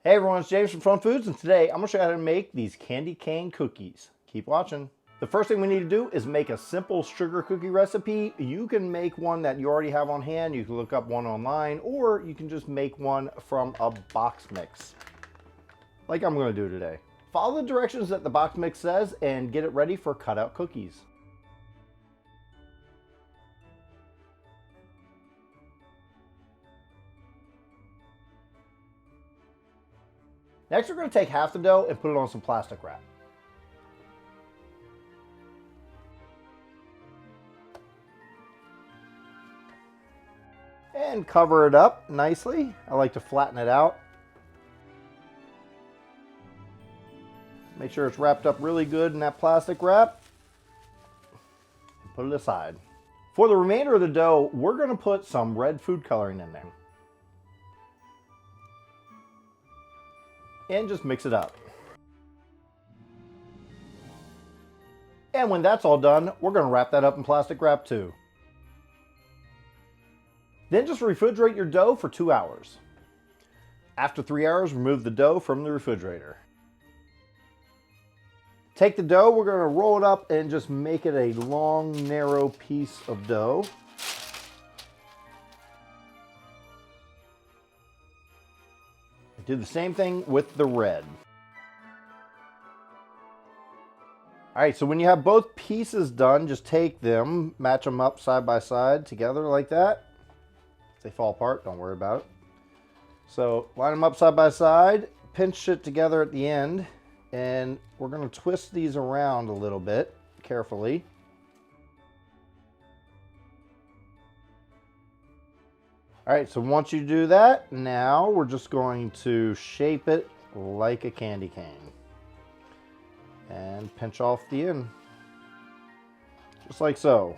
Hey everyone, it's James from FunFoods, and today I'm going to show you how to make these candy cane cookies. Keep watching. The first thing we need to do is make a simple sugar cookie recipe. You can make one that you already have on hand, you can look up one online, or you can just make one from a box mix, like I'm going to do today. Follow the directions that the box mix says and get it ready for cutout cookies. Next, we're going to take half the dough and put it on some plastic wrap. And cover it up nicely. I like to flatten it out. Make sure it's wrapped up really good in that plastic wrap. Put it aside. For the remainder of the dough, we're going to put some red food coloring in there. And just mix it up. And when that's all done, we're going to wrap that up in plastic wrap too. Then just refrigerate your dough for 2 hours. After 3 hours, remove the dough from the refrigerator. Take the dough, we're going to roll it up and just make it a long, narrow piece of dough. Do the same thing with the red. All right, so when you have both pieces done, just take them, match them up side by side together like that. If they fall apart, don't worry about it. So line them up side by side, pinch it together at the end, and we're going to twist these around a little bit carefully. All right, so once you do that, now we're just going to shape it like a candy cane and pinch off the end, just like so.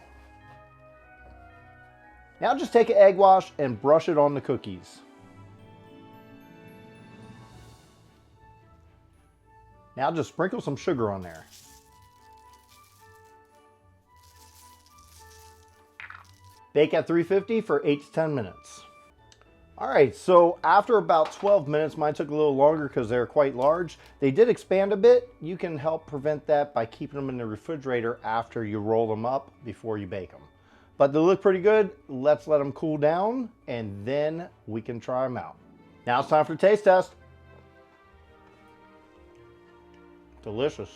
Now just take an egg wash and brush it on the cookies. Now just sprinkle some sugar on there. Bake at 350 for 8 to 10 minutes. All right, so after about 12 minutes, mine took a little longer because they're quite large. They did expand a bit. You can help prevent that by keeping them in the refrigerator after you roll them up before you bake them. But they look pretty good. Let's let them cool down and then we can try them out. Now it's time for the taste test. Delicious.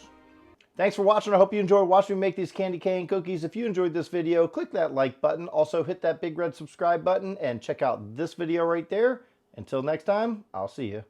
Thanks for watching. I hope you enjoyed watching me make these candy cane cookies. If you enjoyed this video, click that like button. Also hit that big red subscribe button and check out this video right there. Until next time, I'll see you.